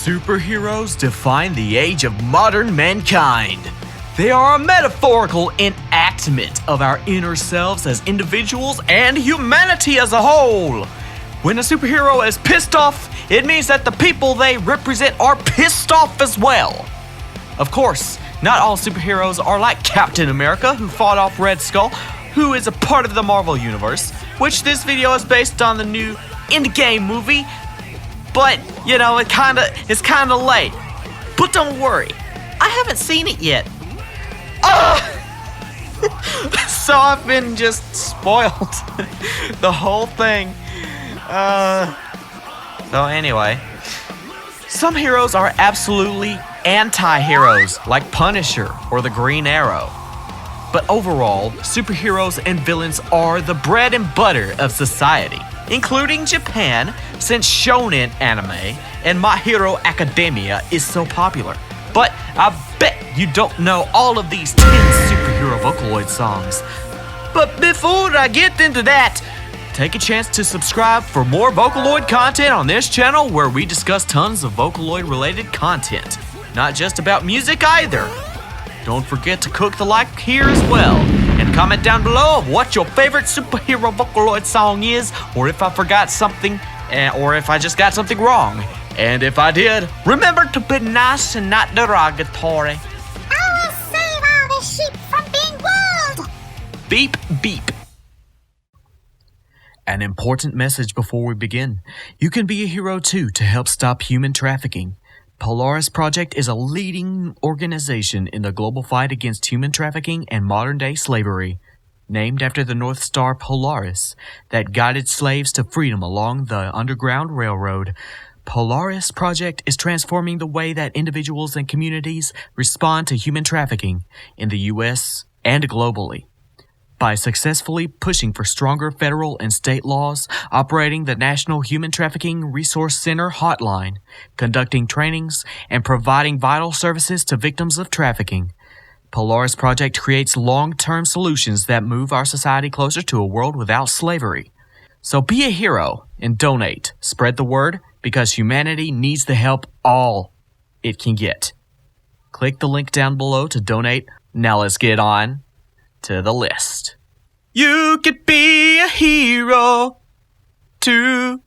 Superheroes define the age of modern mankind. They are a metaphorical enactment of our inner selves as individuals and humanity as a whole. When a superhero is pissed off, it means that the people they represent are pissed off as well. Of course, not all superheroes are like Captain America, who fought off Red Skull, who is a part of the Marvel Universe, which this video is based on the new Endgame movie. But, you know, it's kinda late. But don't worry, I haven't seen it yet. So I've been just spoiled. The whole thing. So anyway. Some heroes are absolutely anti-heroes, like Punisher or the Green Arrow. But overall, superheroes and villains are the bread and butter of society, including Japan, since shonen anime and My Hero Academia is so popular. But I bet you don't know all of these 10 superhero Vocaloid songs. But before I get into that, take a chance to subscribe for more Vocaloid content on this channel, where we discuss tons of Vocaloid related content. Not just about music either. Don't forget to click the like here as well, and comment down below of what your favorite superhero Vocaloid song is, or if I forgot something, or if I just got something wrong. And if I did, remember to be nice and not derogatory. I will save all the sheep from being wooled! Beep, beep. An important message before we begin. You can be a hero too to help stop human trafficking. Polaris Project is a leading organization in the global fight against human trafficking and modern-day slavery. Named after the North Star Polaris that guided slaves to freedom along the Underground Railroad, Polaris Project is transforming the way that individuals and communities respond to human trafficking in the U.S. and globally. By successfully pushing for stronger federal and state laws, operating the National Human Trafficking Resource Center hotline, conducting trainings, and providing vital services to victims of trafficking, Polaris Project creates long-term solutions that move our society closer to a world without slavery. So be a hero and donate. Spread the word, because humanity needs the help all it can get. Click the link down below to donate. Now let's get on to the list. You could be a hero too.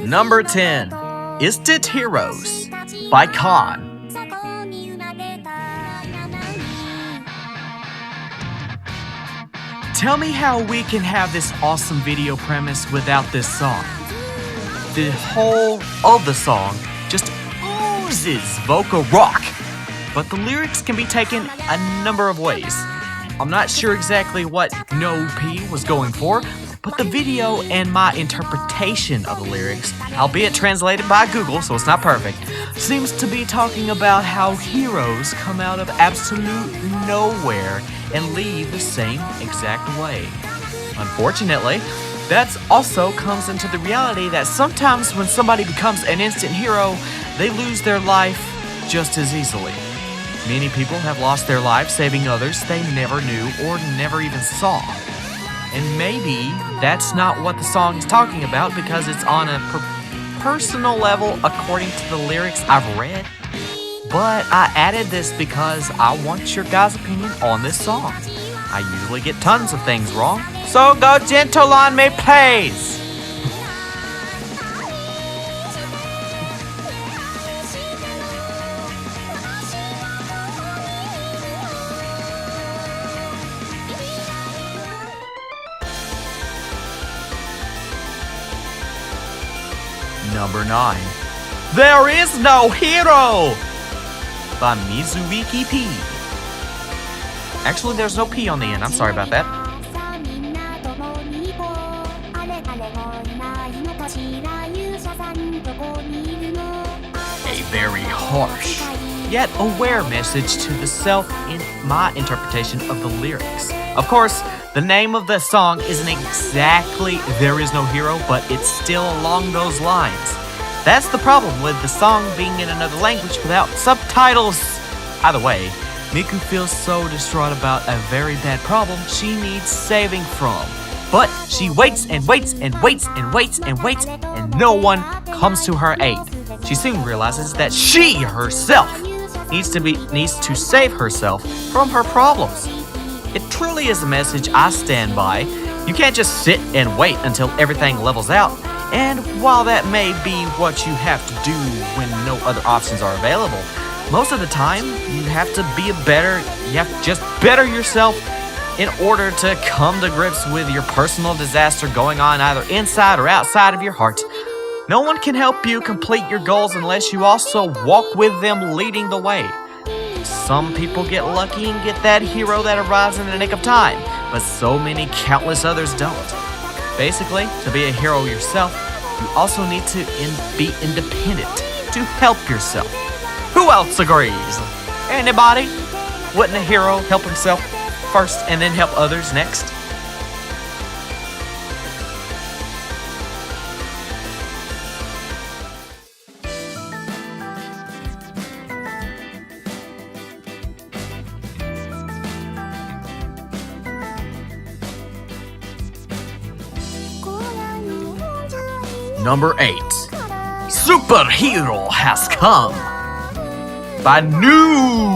Number 10, Instant Heroes by Khan. Tell me how we can have this awesome video premise without this song. The whole of the song just oozes vocal rock, but the lyrics can be taken a number of ways. I'm not sure exactly what No-p was going for, but the video and my interpretation of the lyrics, albeit translated by Google, so it's not perfect, seems to be talking about how heroes come out of absolute nowhere and leave the same exact way. Unfortunately, that also comes into the reality that sometimes when somebody becomes an instant hero, they lose their life just as easily. Many people have lost their lives saving others they never knew or never even saw. And maybe that's not what the song is talking about, because it's on a personal level according to the lyrics I've read. But I added this because I want your guys' opinion on this song. I usually get tons of things wrong, so go gentle on me, please. Number 9, There Is No Hero by Masitti. Actually, there's no P on the end. I'm sorry about that. A very harsh, yet aware message to the self in my interpretation of the lyrics. Of course, the name of the song isn't exactly There Is No Hero, but it's still along those lines. That's the problem with the song being in another language without subtitles. Either way, Miku feels so distraught about a very bad problem she needs saving from. But she waits and waits and waits and waits and waits, and no one comes to her aid. She soon realizes that she herself needs to save herself from her problems. It truly is a message I stand by. You can't just sit and wait until everything levels out. And while that may be what you have to do when no other options are available, most of the time you have to just better yourself in order to come to grips with your personal disaster going on either inside or outside of your heart. No one can help you complete your goals unless you also walk with them leading the way. Some people get lucky and get that hero that arrives in the nick of time, but so many countless others don't. Basically, to be a hero yourself, you also need to be independent to help yourself. Who else agrees? Anybody? Wouldn't a hero help himself first and then help others next? Number 8. Superhero Has Come by New.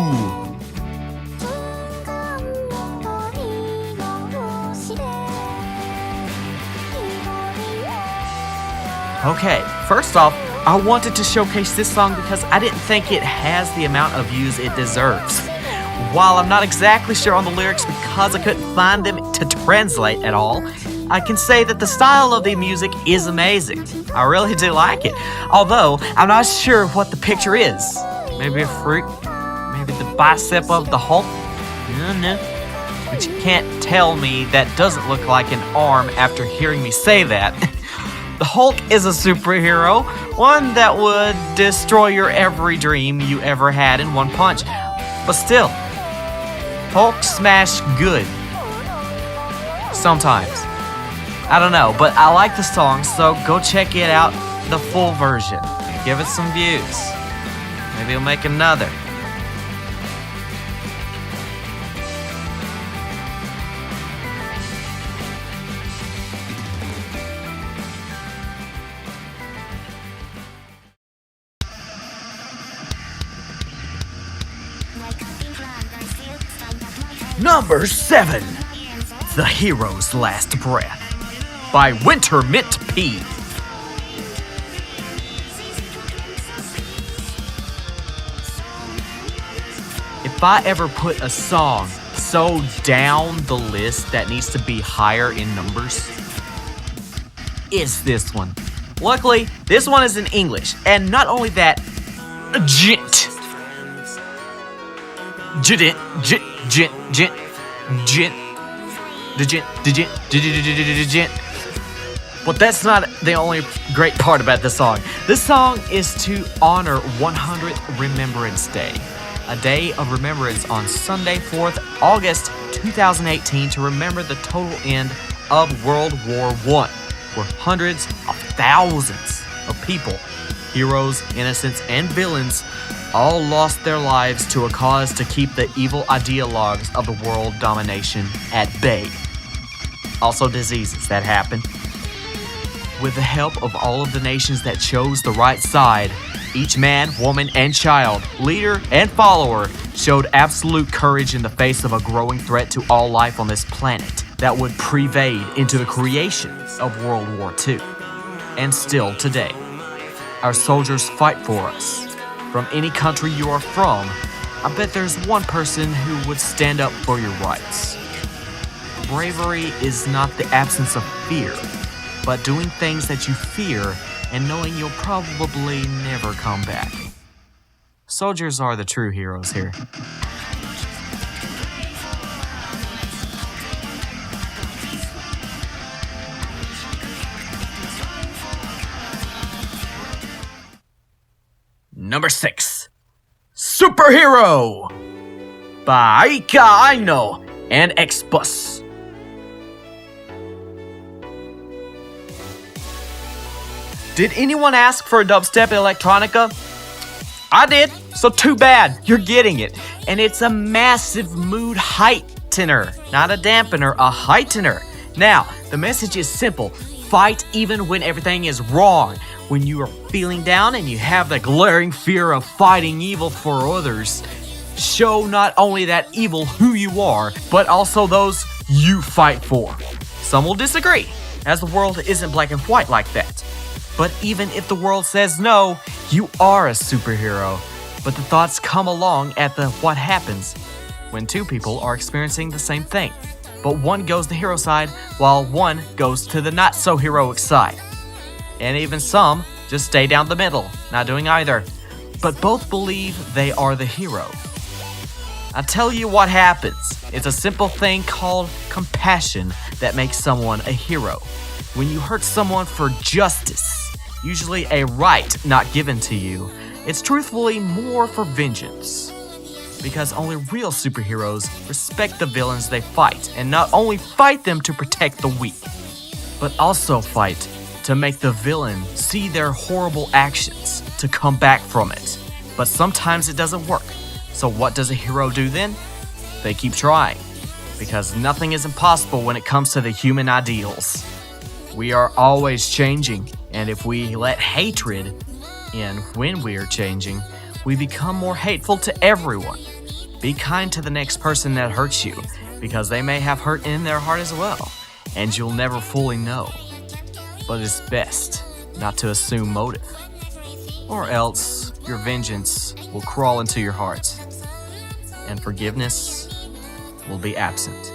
Okay, first off, I wanted to showcase this song because I didn't think it has the amount of views it deserves. While I'm not exactly sure on the lyrics because I couldn't find them to translate at all, I can say that the style of the music is amazing. I really do like it. Although, I'm not sure what the picture is. Maybe a fruit? Maybe the bicep of the Hulk? No. But you can't tell me that doesn't look like an arm after hearing me say that. The Hulk is a superhero, one that would destroy your every dream you ever had in one punch. But still, Hulk smash good. Sometimes. I don't know, but I like the song, so go check it out, the full version. Give it some views. Maybe you'll make another. Number 7. The Hero's Last Breath by wintermint-p. If I ever put a song so down the list that needs to be higher in numbers, it's this one. Luckily, this one is in English, and not only that, gent. But that's not the only great part about this song. This song is to honor 100th Remembrance Day, a day of remembrance on Sunday, 4th August 2018 to remember the total end of World War I, where hundreds of thousands of people, heroes, innocents, and villains all lost their lives to a cause to keep the evil ideologues of the world domination at bay. Also diseases that happened. With the help of all of the nations that chose the right side, each man, woman, and child, leader, and follower showed absolute courage in the face of a growing threat to all life on this planet that would pervade into the creation of World War II. And still today, our soldiers fight for us. From any country you are from, I bet there's one person who would stand up for your rights. Bravery is not the absence of fear, but doing things that you fear and knowing you'll probably never come back. Soldiers are the true heroes here. Number 6. Superhero by Aika Aino and X-Bus. Did anyone ask for a dubstep electronica? I did, So too bad, you're getting it. And it's a massive mood heightener. Not a dampener, a heightener. Now, the message is simple. Fight even when everything is wrong. When you are feeling down and you have the glaring fear of fighting evil for others, show not only that evil who you are, but also those you fight for. Some will disagree, as the world isn't black and white like that. But even if the world says no, you are a superhero. But the thoughts come along at the what happens when two people are experiencing the same thing. But one goes the hero side, while one goes to the not-so-heroic side. And even some just stay down the middle, not doing either. But both believe they are the hero. I'll tell you what happens. It's a simple thing called compassion that makes someone a hero. When you hurt someone for justice, usually a right not given to you, it's truthfully more for vengeance. Because only real superheroes respect the villains they fight, and not only fight them to protect the weak, but also fight to make the villain see their horrible actions, to come back from it. But sometimes it doesn't work. So what does a hero do then? They keep trying, because nothing is impossible when it comes to the human ideals. We are always changing, and if we let hatred in when we are changing, we become more hateful to everyone. Be kind to the next person that hurts you, because they may have hurt in their heart as well, and you'll never fully know. But it's best not to assume motive, or else your vengeance will crawl into your heart, and forgiveness will be absent,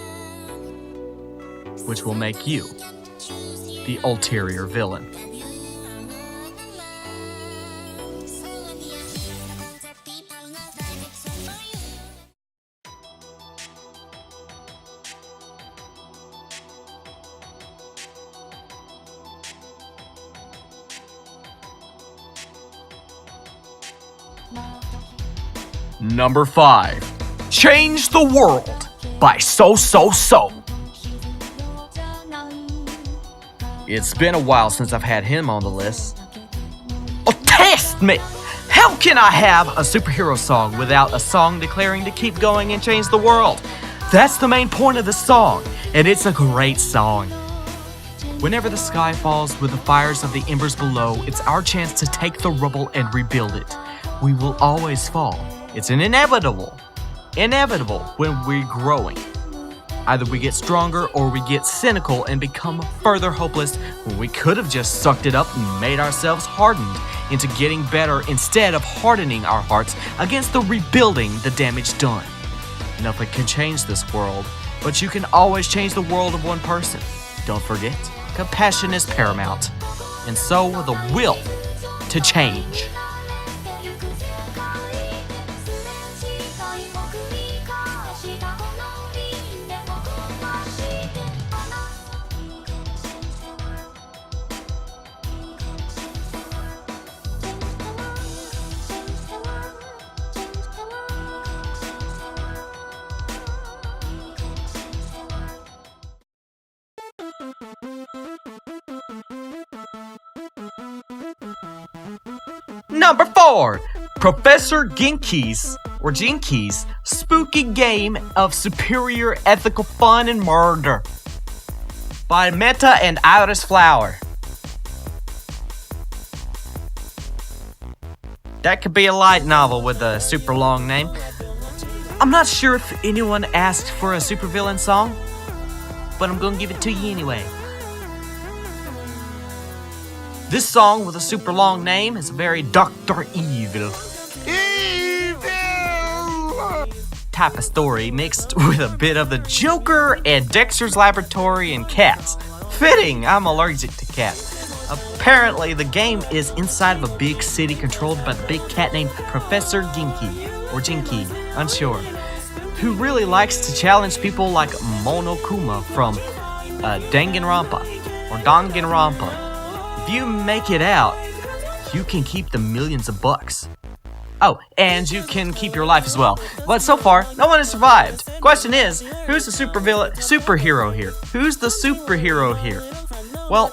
which will make you the ulterior villain. Number 5. Change the World by So. It's been a while since I've had him on the list. Oh, test me! How can I have a superhero song without a song declaring to keep going and change the world? That's the main point of the song, and it's a great song. Whenever the sky falls with the fires of the embers below, it's our chance to take the rubble and rebuild it. We will always fall. It's an inevitable when we're growing. Either we get stronger or we get cynical and become further hopeless when we could have just sucked it up and made ourselves hardened into getting better instead of hardening our hearts against the rebuilding the damage done. Nothing can change this world, but you can always change the world of one person. Don't forget, compassion is paramount, and so the will to change. Number 4, Professor Genki's spooky game of superior ethical fun and murder by Meta and Iris Flower. That could be a light novel with a super long name. I'm not sure if anyone asked for a supervillain song, but I'm gonna give it to you anyway. This song with a super long name is a very Dr. Evil type of story mixed with a bit of the Joker and Dexter's Laboratory and cats. Fitting, I'm allergic to cats. Apparently, the game is inside of a big city controlled by the big cat named Professor Jinky, unsure, who really likes to challenge people like Monokuma from Danganronpa or Danganronpa. If you make it out, you can keep the millions of bucks. Oh, and you can keep your life as well. But so far, no one has survived. Question is, who's the superhero here? Who's the superhero here? Well,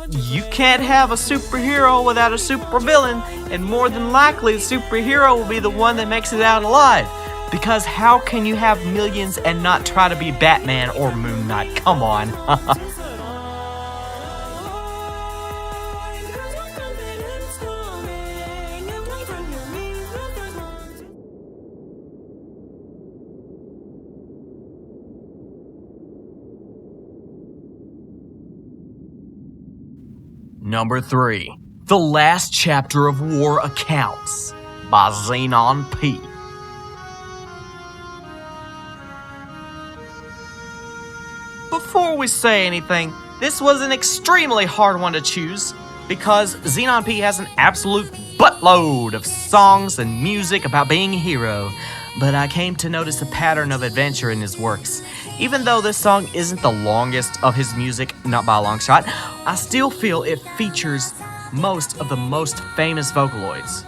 you can't have a superhero without a supervillain, and more than likely the superhero will be the one that makes it out alive. Because how can you have millions and not try to be Batman or Moon Knight? Come on. Number 3. The Last Chapter of War Accounts by Xenon-p. Before we say anything, this was an extremely hard one to choose because Xenon-p has an absolute buttload of songs and music about being a hero, but I came to notice a pattern of adventure in his works. Even though this song isn't the longest of his music, not by a long shot, I still feel it features most of the most famous Vocaloids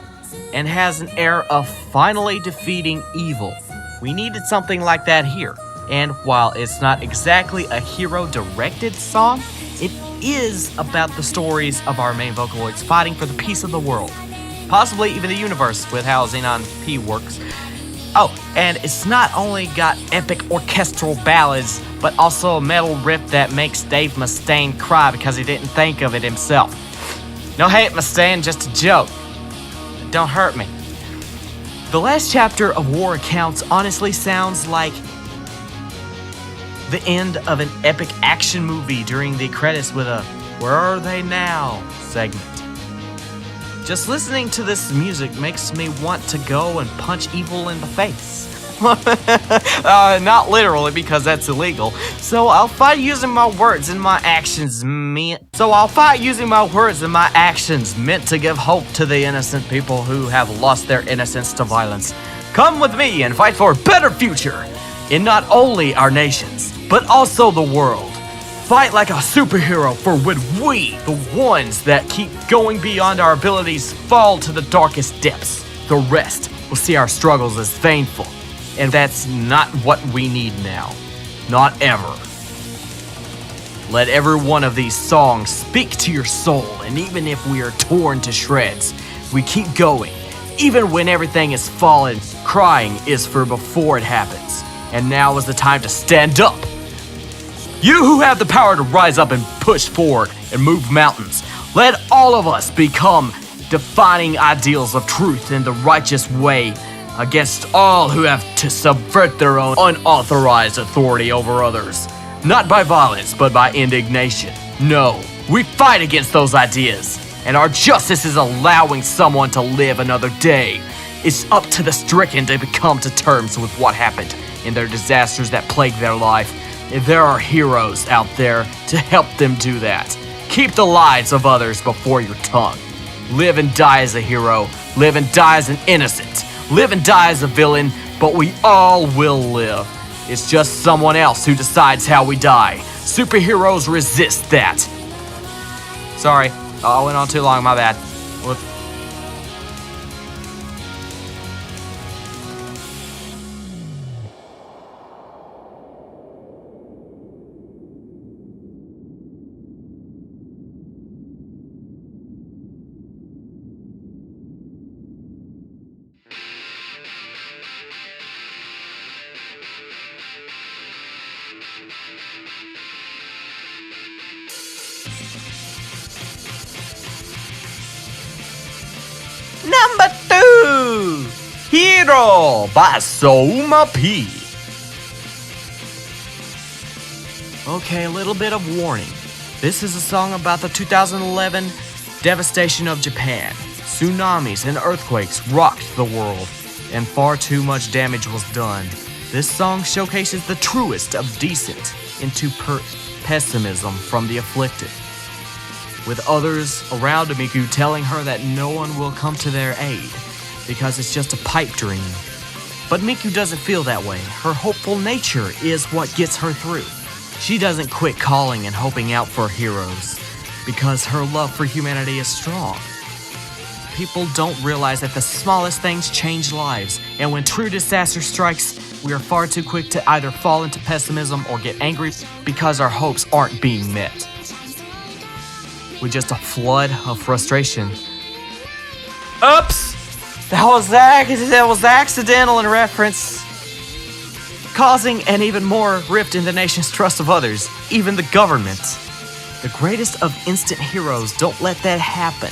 and has an air of finally defeating evil. We needed something like that here. And while it's not exactly a hero-directed song, it is about the stories of our main Vocaloids fighting for the peace of the world. Possibly even the universe with how Xenon-p works. Oh, and it's not only got epic orchestral ballads, but also a metal riff that makes Dave Mustaine cry because he didn't think of it himself. No hate, Mustaine, just a joke. Don't hurt me. The last chapter of War Accounts honestly sounds like the end of an epic action movie during the credits with a "Where are they now?" segment. Just listening to this music makes me want to go and punch evil in the face. Not literally, because that's illegal. So I'll fight using my words and my actions meant to give hope to the innocent people who have lost their innocence to violence. Come with me and fight for a better future in not only our nations, but also the world. Fight like a superhero, for when we, the ones that keep going beyond our abilities, fall to the darkest depths, the rest will see our struggles as painful. And that's not what we need now. Not ever. Let every one of these songs speak to your soul, and even if we are torn to shreds, we keep going. Even when everything is fallen, crying is for before it happens. And now is the time to stand up. You who have the power to rise up and push forward and move mountains, let all of us become defining ideals of truth in the righteous way against all who have to subvert their own unauthorized authority over others. Not by violence, but by indignation. No, we fight against those ideas, and our justice is allowing someone to live another day. It's up to the stricken to come to terms with what happened in their disasters that plague their life. There are heroes out there to help them do that. Keep the lives of others before your tongue. Live and die as a hero. Live and die as an innocent. Live and die as a villain, but we all will live. It's just someone else who decides how we die. Superheroes resist that. Sorry, I went on too long, my bad. Number 2, Hero by souma-p. Okay, a little bit of warning. This is a song about the 2011 devastation of Japan. Tsunamis and earthquakes rocked the world, and far too much damage was done. This song showcases the truest of decent into pessimism from the afflicted, with others around Miku telling her that no one will come to their aid because it's just a pipe dream. But Miku doesn't feel that way. Her hopeful nature is what gets her through. She doesn't quit calling and hoping out for heroes because her love for humanity is strong. People don't realize that the smallest things change lives, and when true disaster strikes, we are far too quick to either fall into pessimism or get angry because our hopes aren't being met. with just a flood of frustration. Oops! That was accidental in reference, causing an even more rift in the nation's trust of others, even the government. The greatest of instant heroes don't let that happen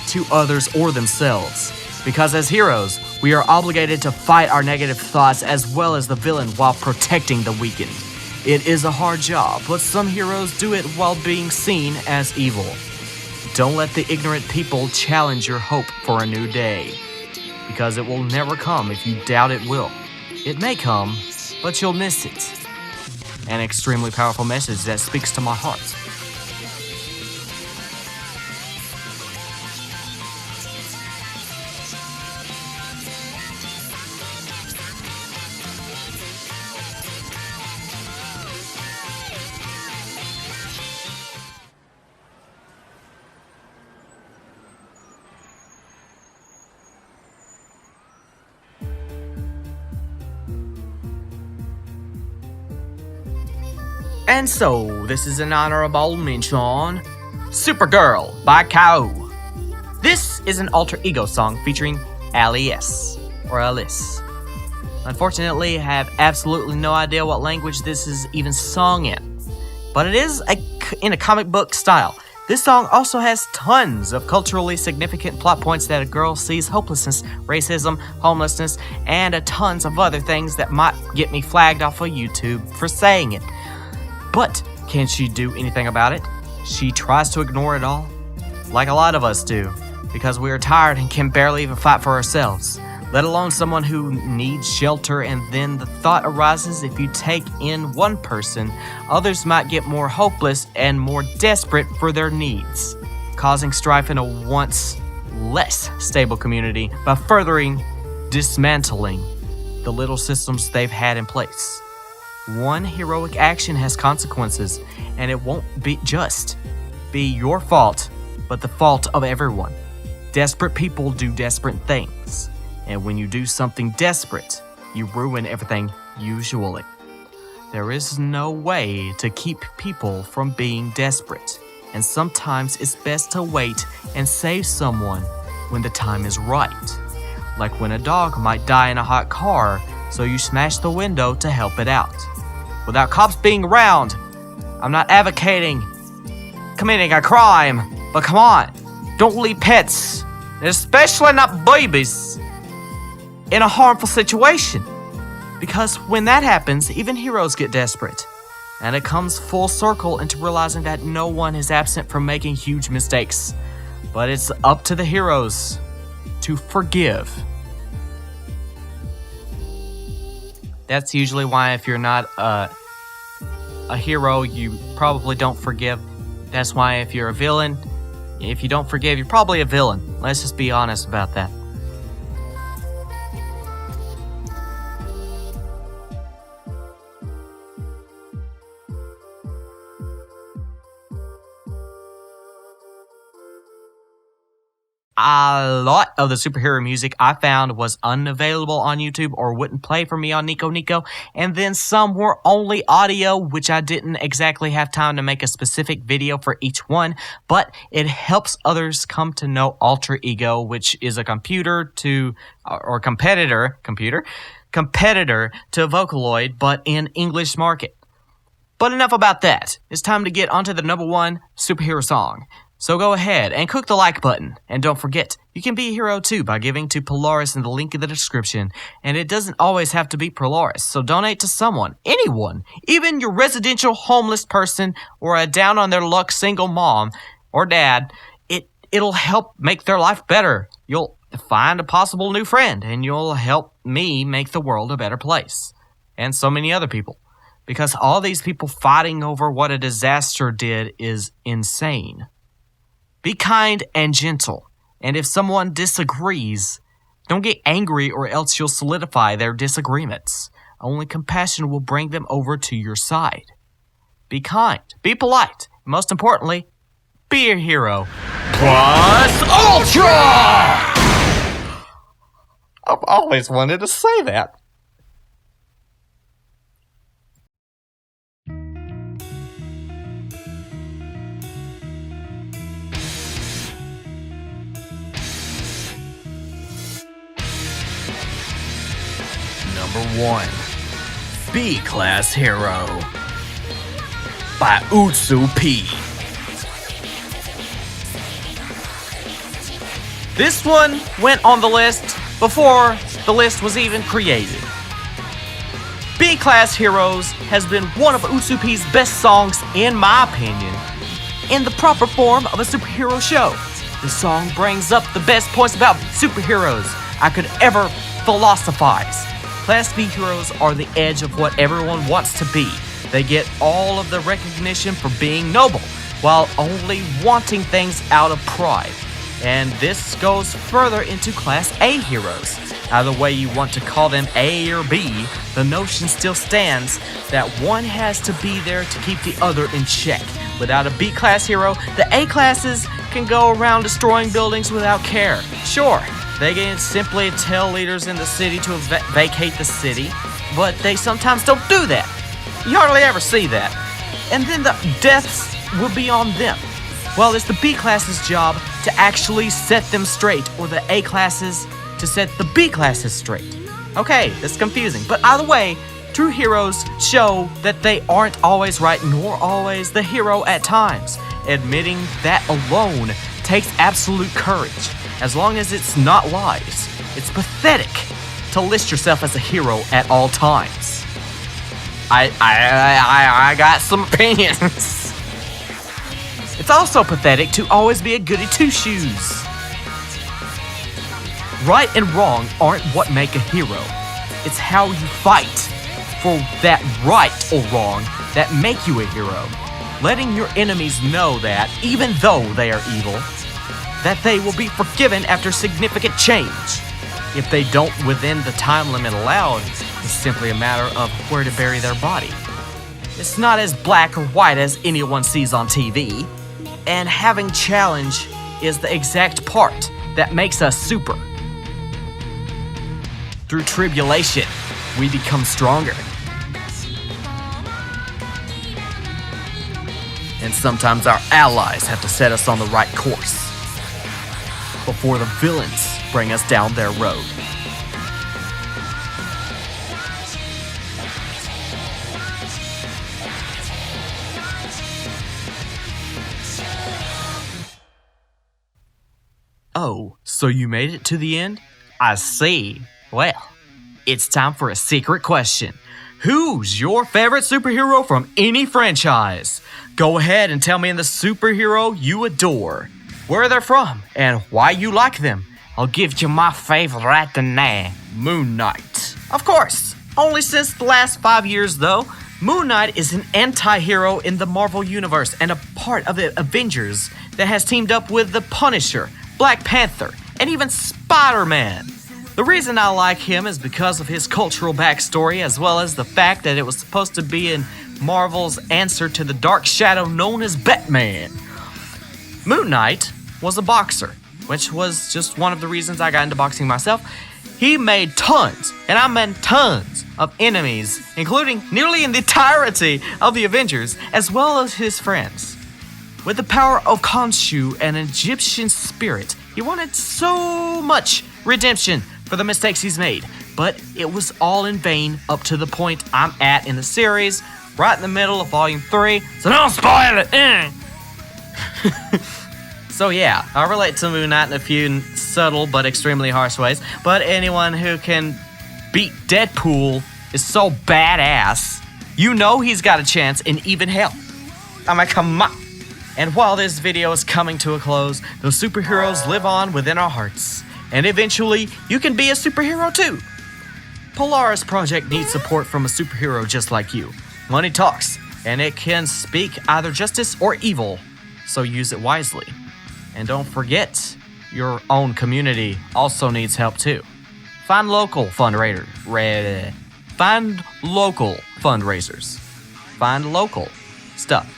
to others or themselves, because as heroes, we are obligated to fight our negative thoughts as well as the villain while protecting the weakened. It is a hard job, but some heroes do it while being seen as evil. Don't let the ignorant people challenge your hope for a new day, because it will never come if you doubt it will. It may come, but you'll miss it. An extremely powerful message that speaks to my heart. And so, this is an honorable mention, Supergirl by Cow. This is an alter ego song featuring Alice. Unfortunately, I have absolutely no idea what language this is even sung in, but it is in a comic book style. This song also has tons of culturally significant plot points that a girl sees hopelessness, racism, homelessness, and tons of other things that might get me flagged off of YouTube for saying it. But can she do anything about it? She tries to ignore it all, like a lot of us do, because we are tired and can barely even fight for ourselves, let alone someone who needs shelter. And then the thought arises, if you take in one person, others might get more hopeless and more desperate for their needs, causing strife in a once less stable community by furthering dismantling the little systems they've had in place. One heroic action has consequences, and it won't be your fault, but the fault of everyone. Desperate people do desperate things, and when you do something desperate, you ruin everything usually. There is no way to keep people from being desperate, and sometimes it's best to wait and save someone when the time is right. Like when a dog might die in a hot car, so you smash the window to help it out. Without cops being around, I'm not advocating committing a crime, but come on, don't leave pets, especially not babies, in a harmful situation. Because when that happens, even heroes get desperate. And it comes full circle into realizing that no one is absent from making huge mistakes. But it's up to the heroes to forgive. That's usually why if you're not a hero, you probably don't forgive. That's why if you're a villain, if you don't forgive, you're probably a villain. Let's just be honest about that. A lot of the superhero music I found was unavailable on YouTube or wouldn't play for me on Nico Nico, and then some were only audio, which I didn't exactly have time to make a specific video for each one, but it helps others come to know Alter Ego, which is a competitor to Vocaloid, but in English market. But enough about that. It's time to get onto the number one superhero song. So go ahead and click the like button. And don't forget, you can be a hero too by giving to Polaris in the link in the description. And it doesn't always have to be Polaris, so donate to someone, anyone, even your residential homeless person or a down on their luck single mom or dad. It'll help make their life better. You'll find a possible new friend, and you'll help me make the world a better place. And so many other people. Because all these people fighting over what a disaster did is insane. Be kind and gentle, and if someone disagrees, don't get angry or else you'll solidify their disagreements. Only compassion will bring them over to your side. Be kind, be polite, and most importantly, be a hero. Plus Ultra! I've always wanted to say that. Number 1. B-Class Hero by utsu-p. This one went on the list before the list was even created. B-Class Heroes has been one of utsu-p's best songs, in my opinion, in the proper form of a superhero show. The song brings up the best points about superheroes I could ever philosophize. Class B heroes are the edge of what everyone wants to be. They get all of the recognition for being noble, while only wanting things out of pride. And this goes further into Class A heroes. Either way you want to call them A or B, the notion still stands that one has to be there to keep the other in check. Without a B-class hero, the A-classes can go around destroying buildings without care. Sure, they can simply tell leaders in the city to vacate the city, but they sometimes don't do that. You hardly ever see that. And then the deaths will be on them. Well, it's the B-classes' job to actually set them straight, or the A-classes to set the B-classes straight. Okay, that's confusing, but either way, true heroes show that they aren't always right nor always the hero at times. Admitting that alone takes absolute courage, as long as it's not lies. It's pathetic to list yourself as a hero at all times. I got some opinions. It's also pathetic to always be a goody two-shoes. Right and wrong aren't what make a hero. It's how you fight for that right or wrong that make you a hero. Letting your enemies know that, even though they are evil, that they will be forgiven after significant change. If they don't within the time limit allowed, it's simply a matter of where to bury their body. It's not as black or white as anyone sees on TV. And having challenge is the exact part that makes us super. Through tribulation, we become stronger. And sometimes our allies have to set us on the right course before the villains bring us down their road. Oh, so you made it to the end? I see. Well, it's time for a secret question. Who's your favorite superhero from any franchise? Go ahead and tell me the superhero you adore, where they're from, and why you like them. I'll give you my favorite right now, Moon Knight. Of course, only since the last 5 years though, Moon Knight is an anti-hero in the Marvel Universe and a part of the Avengers that has teamed up with the Punisher, Black Panther, and even Spider-Man. The reason I like him is because of his cultural backstory, as well as the fact that it was supposed to be in Marvel's answer to the dark shadow known as Batman. Moon Knight was a boxer, which was just one of the reasons I got into boxing myself. He made tons, and I mean tons, of enemies, including nearly in the entirety of the Avengers, as well as his friends. With the power of Khonshu and an Egyptian spirit, he wanted so much redemption for the mistakes he's made, but it was all in vain up to the point I'm at in the series, right in the middle of Volume 3, so don't spoil it! So yeah, I relate to Moon Knight in a few subtle but extremely harsh ways, but anyone who can beat Deadpool is so badass, you know he's got a chance in even hell. I mean, come on. And while this video is coming to a close, those superheroes live on within our hearts. And eventually, you can be a superhero too. Polaris Project needs support from a superhero just like you. Money talks, and it can speak either justice or evil, so use it wisely. And don't forget, your own community also needs help too. Find local fundraisers. Find local stuff.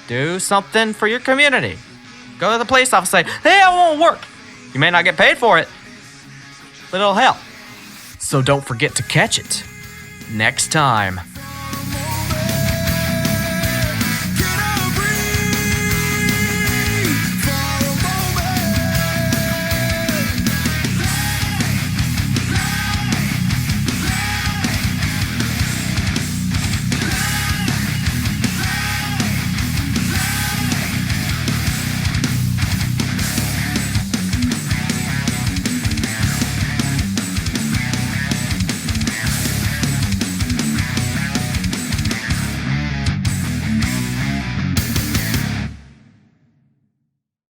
Do something for your community. Go to the police office and say, hey, I won't work. You may not get paid for it, but it'll help. So don't forget to catch it next time.